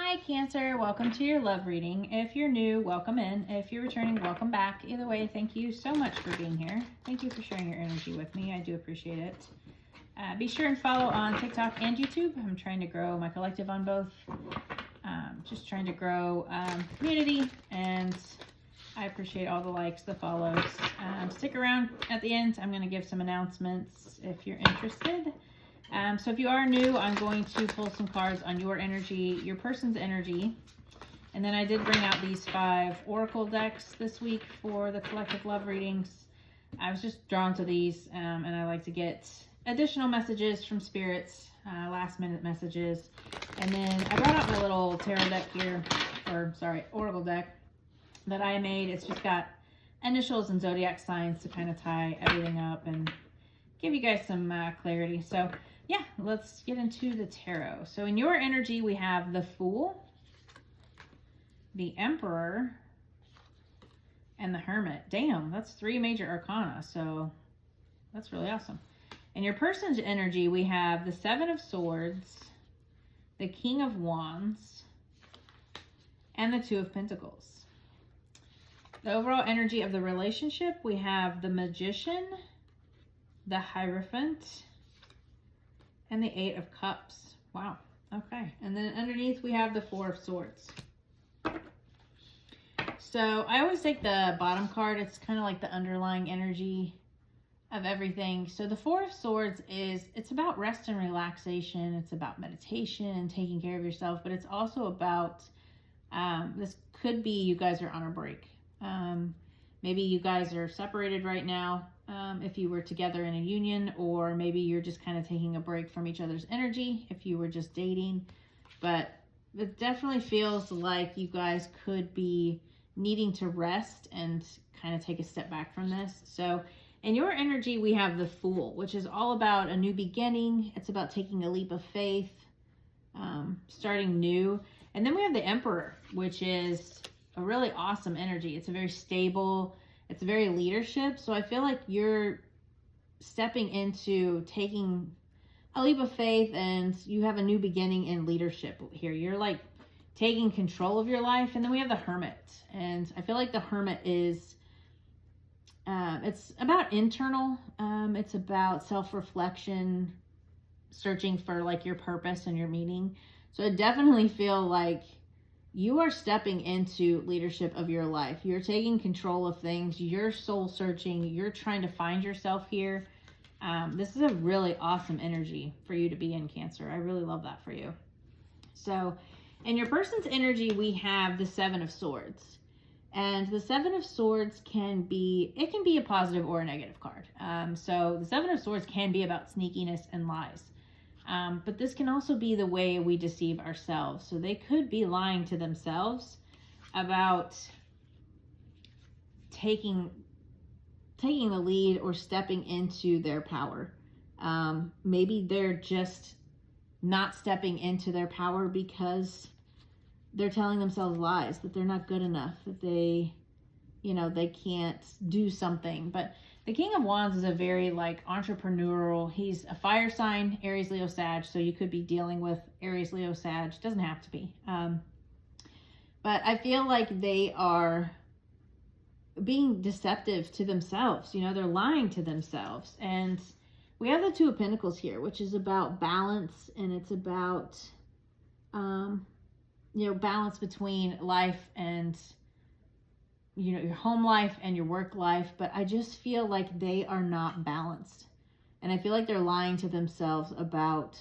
Hi Cancer, welcome to your love reading. If you're new, welcome in. If you're returning, welcome back. Either way, thank you so much for being here. Thank you for sharing your energy with me. I do appreciate it. Be sure and follow on TikTok and YouTube. I'm trying to grow my collective on both. Just trying to grow community, and I appreciate all the likes, the follows. Stick around at the end. I'm going to give some announcements if you're interested. So if you are new, I'm going to pull some cards on your energy, your person's energy. And then I did bring out these 5 oracle decks this week for the collective love readings. I was just drawn to these, and I like to get additional messages from spirits, last minute messages. And then I brought out my little tarot deck here, oracle deck that I made. It's just got initials and zodiac signs to kind of tie everything up and give you guys some clarity. So yeah, let's get into the tarot. So in your energy, we have the Fool, the Emperor, and the Hermit. Damn, that's 3 major arcana, so that's really awesome. In your person's energy, we have the 7 of Swords, the King of Wands, and the 2 of Pentacles. The overall energy of the relationship, we have the Magician, the Hierophant, and the 8 of Cups. Wow. Okay. And then underneath we have the 4 of Swords. So I always take the bottom card. It's kind of like the underlying energy of everything. So the 4 of Swords it's about rest and relaxation. It's about meditation and taking care of yourself, but it's also about, this could be you guys are on a break. Maybe you guys are separated right now. If you were together in a union, or maybe you're just kind of taking a break from each other's energy if you were just dating. But it definitely feels like you guys could be needing to rest and kind of take a step back from this. So in your energy, we have the Fool, which is all about a new beginning. It's about taking a leap of faith, starting new. And then we have the Emperor, which is a really awesome energy. It's a very stable, it's very leadership. So I feel like you're stepping into taking a leap of faith, and you have a new beginning in leadership here. You're like taking control of your life. And then we have the Hermit, and I feel like the Hermit is, it's about internal, it's about self-reflection, searching for like your purpose and your meaning. So I definitely feel like you are stepping into leadership of your life. You're taking control of things. You're soul searching. You're trying to find yourself here. This is a really awesome energy for you to be in, Cancer. I really love that for you. So in your person's energy, we have the 7 of Swords. And the 7 of Swords can be a positive or a negative card. So the 7 of Swords can be about sneakiness and lies. But this can also be the way we deceive ourselves. So they could be lying to themselves about taking the lead or stepping into their power. Maybe they're just not stepping into their power because they're telling themselves lies, that they're not good enough, that they can't do something. But the King of Wands is a very like entrepreneurial, he's a fire sign, Aries, Leo, Sag. So you could be dealing with Aries, Leo, Sag. Doesn't have to be. But I feel like they are being deceptive to themselves. They're lying to themselves. And we have the 2 of Pentacles here, which is about balance. And it's about, balance between life and your home life and your work life. But I just feel like they are not balanced. And I feel like they're lying to themselves about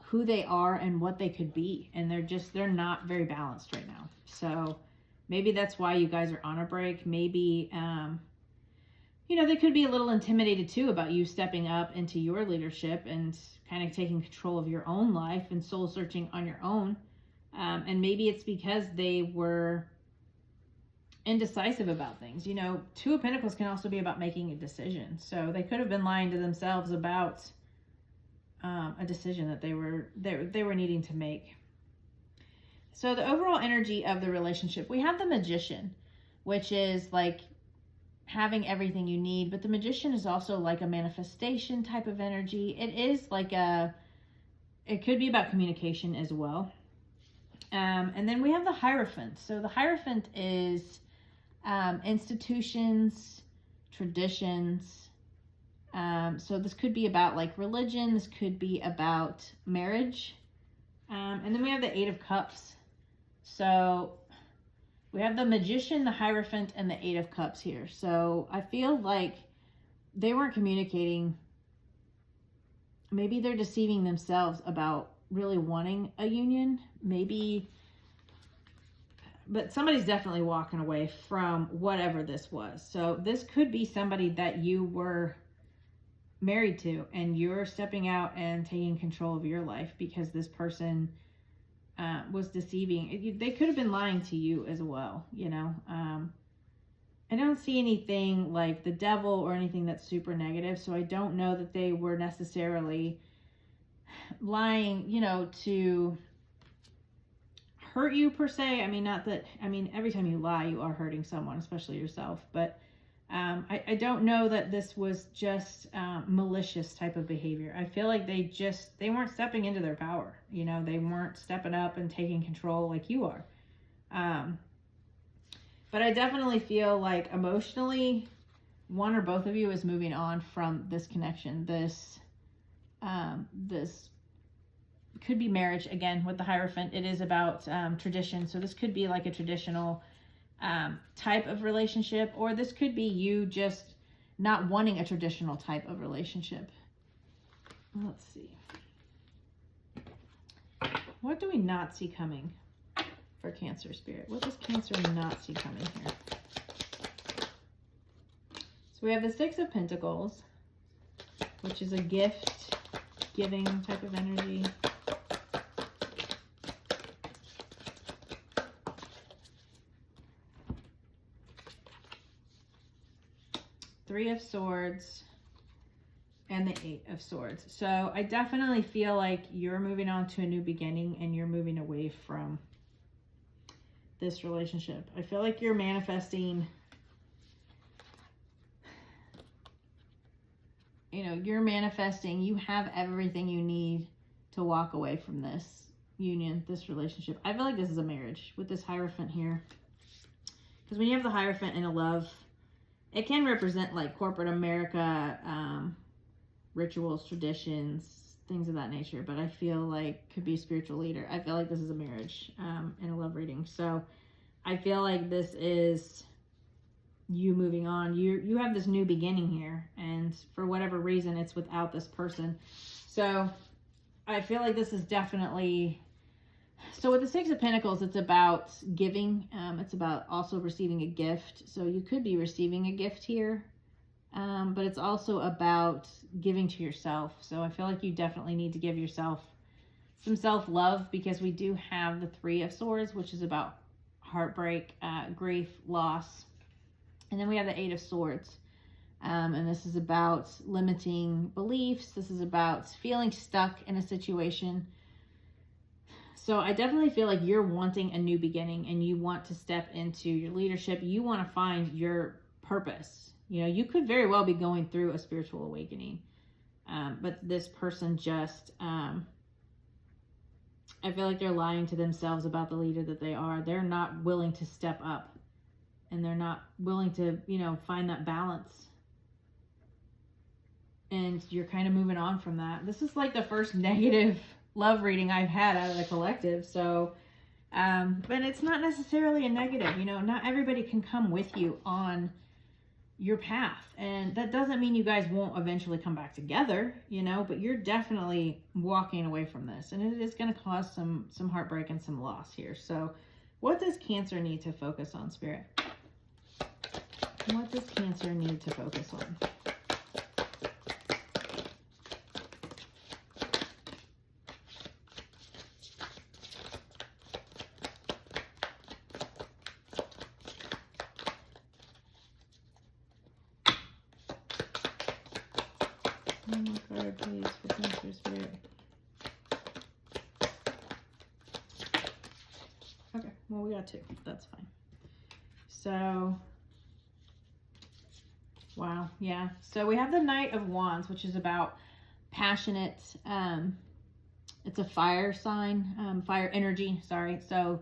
who they are and what they could be. And they're not very balanced right now. So maybe that's why you guys are on a break. Maybe, they could be a little intimidated too about you stepping up into your leadership and kind of taking control of your own life and soul searching on your own. And maybe it's because they were indecisive about things. 2 of Pentacles can also be about making a decision. So they could have been lying to themselves about a decision that they were needing to make. So the overall energy of the relationship, we have the Magician, which is like having everything you need. But the Magician is also like a manifestation type of energy. It is like it could be about communication as well. And then we have the Hierophant. So the Hierophant is institutions, traditions. So this could be about like religion. This could be about marriage. And then we have the Eight of Cups. So we have the Magician, the Hierophant, and the Eight of Cups here. So I feel like they weren't communicating. Maybe they're deceiving themselves about really wanting a union. Maybe, but somebody's definitely walking away from whatever this was. So this could be somebody that you were married to, and you're stepping out and taking control of your life because this person was deceiving. They could have been lying to you as well, you know. I don't see anything like the devil or anything that's super negative, so I don't know that they were necessarily lying, you know, to hurt you per se. I mean, not that, I mean, every time you lie, you are hurting someone, especially yourself, but I don't know that this was just malicious type of behavior. I feel like they weren't stepping into their power. You know, they weren't stepping up and taking control like you are. But I definitely feel like emotionally, one or both of you is moving on from this connection. This could be marriage. Again, with the Hierophant, it is about tradition. So this could be like a traditional type of relationship, or this could be you just not wanting a traditional type of relationship. Let's see. What do we not see coming for Cancer spirit? What does Cancer not see coming here? So we have the Six of Pentacles, which is a gift giving type of energy. Three of Swords and the Eight of Swords. So I definitely feel like you're moving on to a new beginning and you're moving away from this relationship. I feel like you're manifesting, you know, you have everything you need to walk away from this union, this relationship. I feel like this is a marriage with this Hierophant here. Because when you have the Hierophant in a love, it can represent like corporate America, rituals, traditions, things of that nature. But I feel like could be a spiritual leader. I feel like this is a marriage in a love reading. So I feel like this is you moving on. You have this new beginning here. And for whatever reason, it's without this person. So I feel like this is definitely... So with the Six of Pentacles, it's about giving. It's about also receiving a gift. So you could be receiving a gift here. But it's also about giving to yourself. So I feel like you definitely need to give yourself some self-love, because we do have the Three of Swords, which is about heartbreak, grief, loss. And then we have the Eight of Swords. And this is about limiting beliefs. This is about feeling stuck in a situation. So I definitely feel like you're wanting a new beginning and you want to step into your leadership. You want to find your purpose. You know, you could very well be going through a spiritual awakening. But this person just, I feel like they're lying to themselves about the leader that they are. They're not willing to step up, and they're not willing to, you know, find that balance. And you're kind of moving on from that. This is like the first negative love reading I've had out of the collective. So, but it's not necessarily a negative, you know, not everybody can come with you on your path. And that doesn't mean you guys won't eventually come back together, you know, but you're definitely walking away from this, and it is going to cause some heartbreak and some loss here. So what does Cancer need to focus on, Spirit? What does Cancer need to focus on? One more card, please, for Cancer Spirit. Okay, well, we got two. That's fine. So, wow, yeah. So we have the Knight of Wands, which is about passionate It's a fire sign, fire energy, sorry. So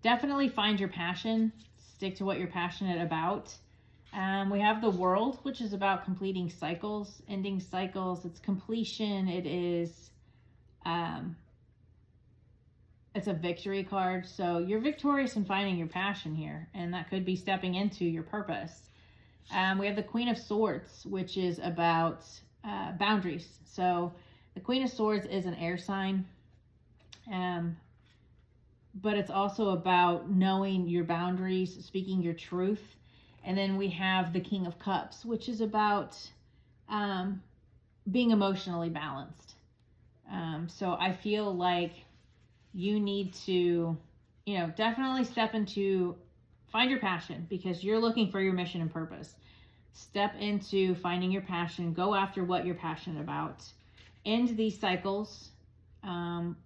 definitely find your passion. Stick to what you're passionate about. We have the World, which is about completing cycles, ending cycles. It's completion. It is, it's a victory card. So you're victorious in finding your passion here, and that could be stepping into your purpose. We have the Queen of Swords, which is about boundaries. So the Queen of Swords is an air sign, but it's also about knowing your boundaries, speaking your truth. And then we have the King of Cups, which is about being emotionally balanced. So I feel like you need to, definitely step into, find your passion, because you're looking for your mission and purpose. Step into finding your passion. Go after what you're passionate about. End these cycles.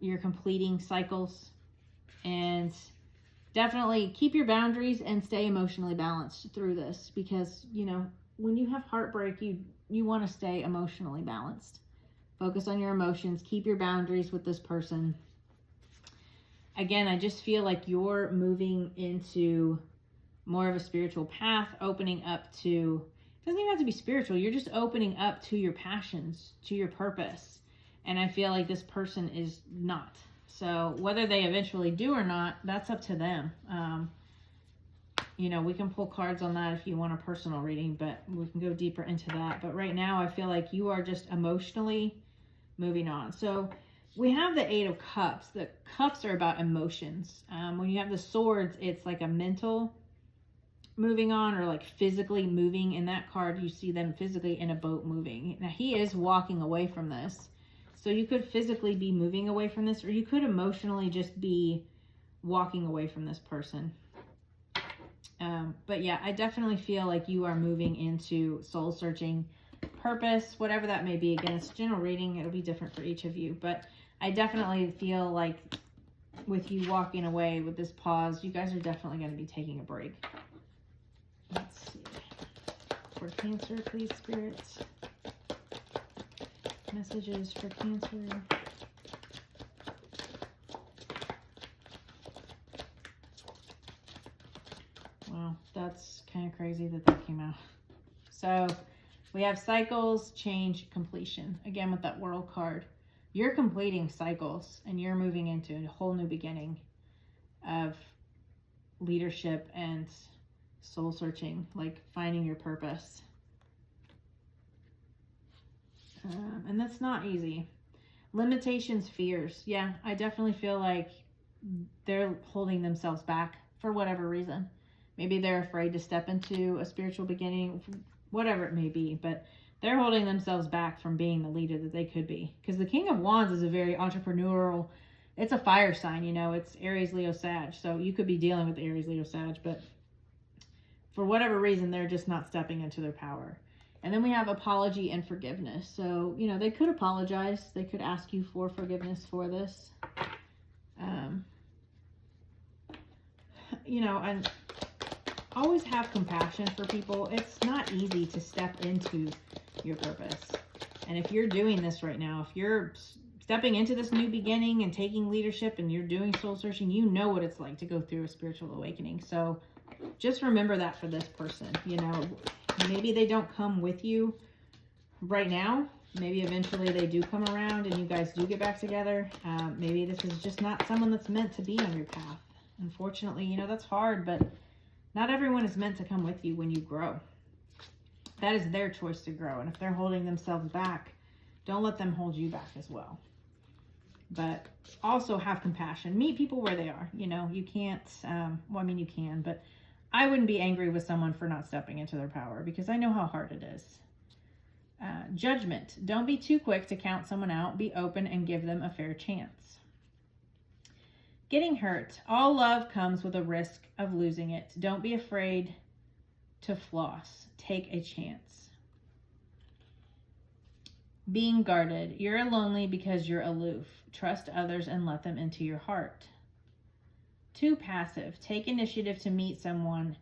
You're completing cycles. And definitely keep your boundaries and stay emotionally balanced through this, because, when you have heartbreak, you want to stay emotionally balanced. Focus on your emotions. Keep your boundaries with this person. Again, I just feel like you're moving into more of a spiritual path, opening up to, it doesn't even have to be spiritual. You're just opening up to your passions, to your purpose. And I feel like this person is not. So whether they eventually do or not, that's up to them. We can pull cards on that if you want a personal reading, but we can go deeper into that. But right now, I feel like you are just emotionally moving on. So we have the Eight of Cups. The cups are about emotions. When you have the swords, it's like a mental moving on, or like physically moving. In that card, you see them physically in a boat moving. Now, he is walking away from this. So you could physically be moving away from this, or you could emotionally just be walking away from this person. But yeah, I definitely feel like you are moving into soul searching, purpose, whatever that may be. Again, it's a general reading. It'll be different for each of you. But I definitely feel like with you walking away with this pause, you guys are definitely going to be taking a break. Let's see. For Cancer, please, spirits. Messages for Cancer. Wow, that's kind of crazy that came out. So we have cycles, change, completion. Again, with that World card, you're completing cycles and you're moving into a whole new beginning of leadership and soul searching, like finding your purpose. And that's not easy. Limitations, fears. Yeah, I definitely feel like they're holding themselves back for whatever reason. Maybe they're afraid to step into a spiritual beginning, whatever it may be, but they're holding themselves back from being the leader that they could be. Because the King of Wands is a very entrepreneurial, it's a fire sign, it's Aries, Leo, Sag. So you could be dealing with Aries, Leo, Sag, but for whatever reason, they're just not stepping into their power. And then we have apology and forgiveness. So, they could apologize. They could ask you for forgiveness for this. And always have compassion for people. It's not easy to step into your purpose. And if you're doing this right now, if you're stepping into this new beginning and taking leadership and you're doing soul searching, you know what it's like to go through a spiritual awakening. So just remember that for this person. Maybe they don't come with you right now. Maybe eventually they do come around and you guys do get back together. Maybe this is just not someone that's meant to be on your path. Unfortunately, that's hard, but not everyone is meant to come with you when you grow. That is their choice to grow. And if they're holding themselves back, don't let them hold you back as well. But also have compassion. Meet people where they are. You can't, you can, but I wouldn't be angry with someone for not stepping into their power, because I know how hard it is. Judgment. Don't be too quick to count someone out. Be open and give them a fair chance. Getting hurt. All love comes with a risk of losing it. Don't be afraid to floss. Take a chance. Being guarded. You're lonely because you're aloof. Trust others and let them into your heart. Too passive. Take initiative to meet someone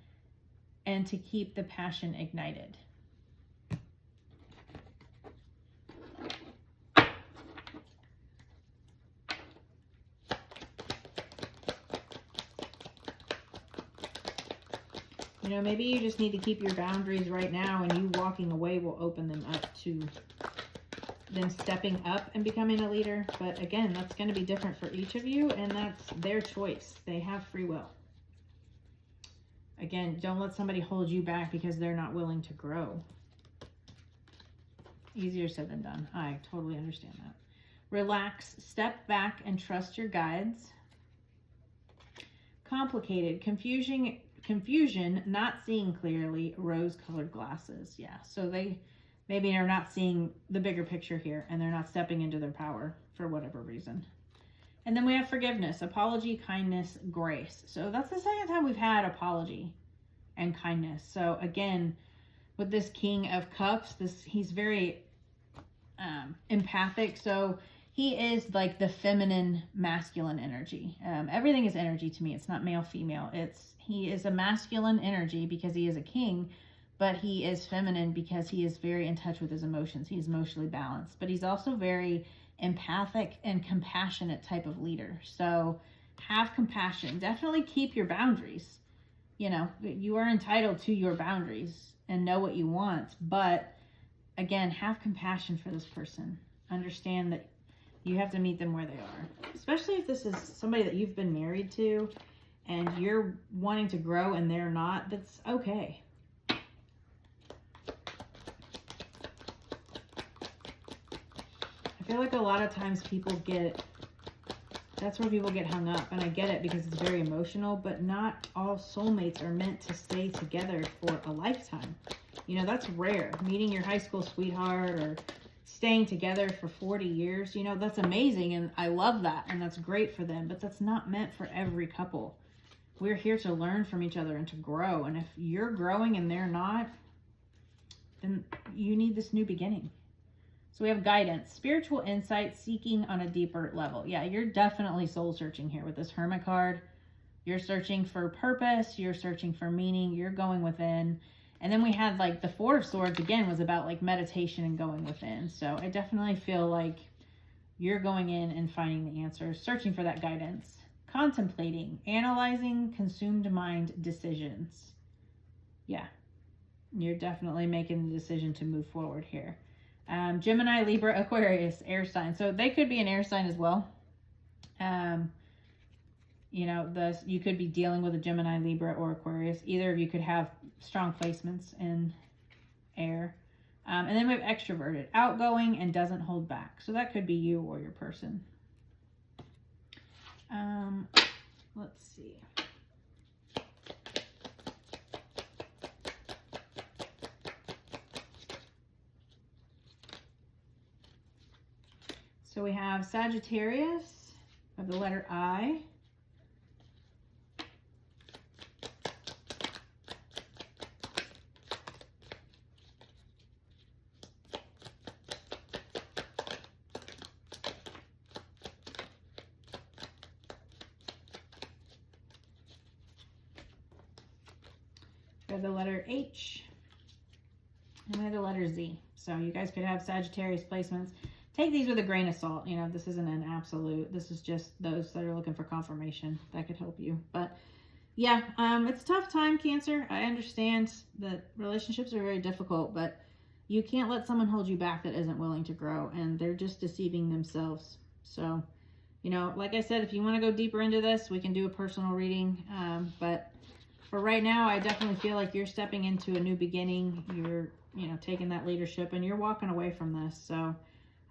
and to keep the passion ignited. You know, maybe you just need to keep your boundaries right now, and you walking away will open them up to them stepping up and becoming a leader. But again, that's going to be different for each of you, and that's their choice. They have free will. Again, don't let somebody hold you back because they're not willing to grow. Easier said than done. I totally understand that. Relax, step back, and trust your guides. Complicated, confusion, not seeing clearly, rose-colored glasses. Yeah, so they maybe are not seeing the bigger picture here, and they're not stepping into their power for whatever reason. And then we have forgiveness, apology, kindness, grace. So that's the second time we've had apology and kindness. So again, with this King of Cups, he's very empathic. So he is like the feminine, masculine energy. Everything is energy to me. It's not male, female. He is a masculine energy because he is a king, but he is feminine because he is very in touch with his emotions. He's emotionally balanced, but he's also very empathic and compassionate type of leader. So have compassion. Definitely keep your boundaries. You know, you are entitled to your boundaries and know what you want. But again, have compassion for this person. Understand that you have to meet them where they are. Especially if this is somebody that you've been married to and you're wanting to grow and they're not, that's okay. I feel like a lot of times that's where people get hung up, and I get it because it's very emotional, but not all soulmates are meant to stay together for a lifetime. You know, that's rare. Meeting your high school sweetheart or staying together for 40 years, you know, that's amazing, and I love that, and that's great for them, but that's not meant for every couple. We're here to learn from each other and to grow, and if you're growing and they're not, then you need this new beginning. So we have guidance, spiritual insight, seeking on a deeper level. Yeah, you're definitely soul searching here with this Hermit card. You're searching for purpose. You're searching for meaning. You're going within. And then we had like the Four of Swords again was about like meditation and going within. So I definitely feel like you're going in and finding the answers, searching for that guidance, contemplating, analyzing, consumed mind decisions. Yeah, you're definitely making the decision to move forward here. Gemini, Libra, Aquarius, air sign. So they could be an air sign as well. You know, you could be dealing with a Gemini, Libra, or Aquarius. Either of you could have strong placements in air. And then we have extroverted, outgoing, and doesn't hold back. So that could be you or your person. Let's see. So we have Sagittarius of the letter I. We have the letter H. And we have the letter Z. So you guys could have Sagittarius placements. Take these with a grain of salt. You know, this isn't an absolute. This is just those that are looking for confirmation. That could help you. But yeah, it's a tough time, Cancer. I understand that relationships are very difficult, but you can't let someone hold you back that isn't willing to grow, and they're just deceiving themselves. So, you know, like I said, if you want to go deeper into this, we can do a personal reading. But for right now, I definitely feel like you're stepping into a new beginning. You're, you know, taking that leadership, and you're walking away from this. So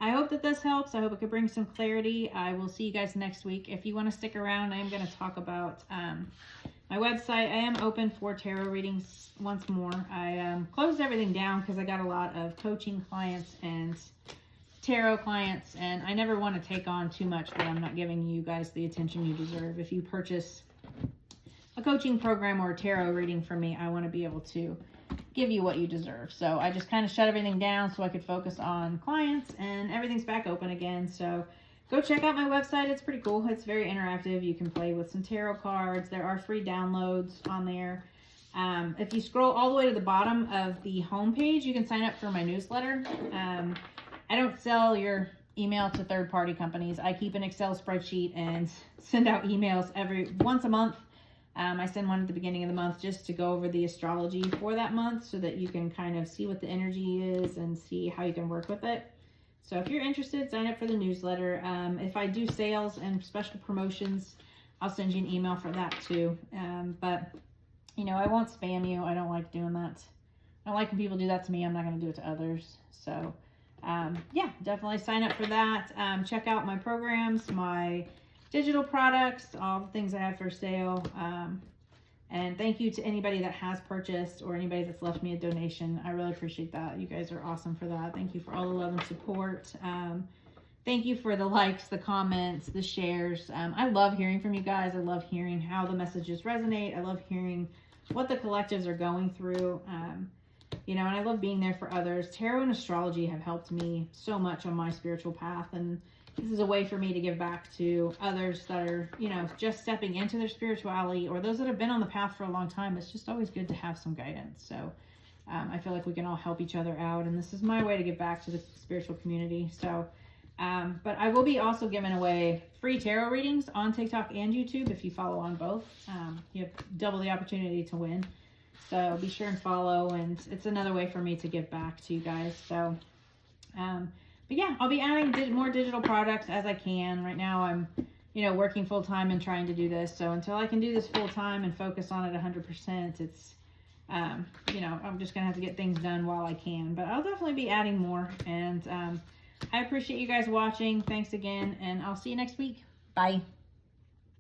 I hope that this helps. I hope it could bring some clarity. I will see you guys next week. If you want to stick around, I am going to talk about my website. I am open for tarot readings once more. I closed everything down because I got a lot of coaching clients and tarot clients, and I never want to take on too much that I'm not giving you guys the attention you deserve. If you purchase a coaching program or a tarot reading from me, I want to be able to give you what you deserve. So I just kind of shut everything down so I could focus on clients, and everything's back open again. So go check out my website. It's pretty cool. It's very interactive. You can play with some tarot cards. There are free downloads on there. If you scroll all the way to the bottom of the homepage, you can sign up for my newsletter. I don't sell your email to third-party companies. I keep an Excel spreadsheet and send out emails once a month. I send one at the beginning of the month just to go over the astrology for that month so that you can kind of see what the energy is and see how you can work with it. So if you're interested, sign up for the newsletter. If I do sales and special promotions, I'll send you an email for that too. But, you know, I won't spam you. I don't like doing that. I don't like when people do that to me. I'm not going to do it to others. So, yeah, definitely sign up for that. Check out my programs, my digital products, all the things I have for sale. And thank you to anybody that has purchased or anybody that's left me a donation. I really appreciate that. You guys are awesome for that. Thank you for all the love and support. Thank you for the likes, the comments, the shares. I love hearing from you guys. I love hearing how the messages resonate. I love hearing what the collectives are going through. You know, and I love being there for others. Tarot and astrology have helped me so much on my spiritual path, and this is a way for me to give back to others that are, you know, just stepping into their spirituality, or those that have been on the path for a long time. It's just always good to have some guidance. So I feel like we can all help each other out, and this is my way to give back to the spiritual community. So, but I will be also giving away free tarot readings on TikTok and YouTube. If you follow on both, you have double the opportunity to win. So be sure and follow, and it's another way for me to give back to you guys. So, but yeah, I'll be adding more digital products as I can. Right now I'm, you know, working full time and trying to do this. So until I can do this full time and focus on it 100%, it's, you know, I'm just going to have to get things done while I can. But I'll definitely be adding more. And I appreciate you guys watching. Thanks again, and I'll see you next week. Bye.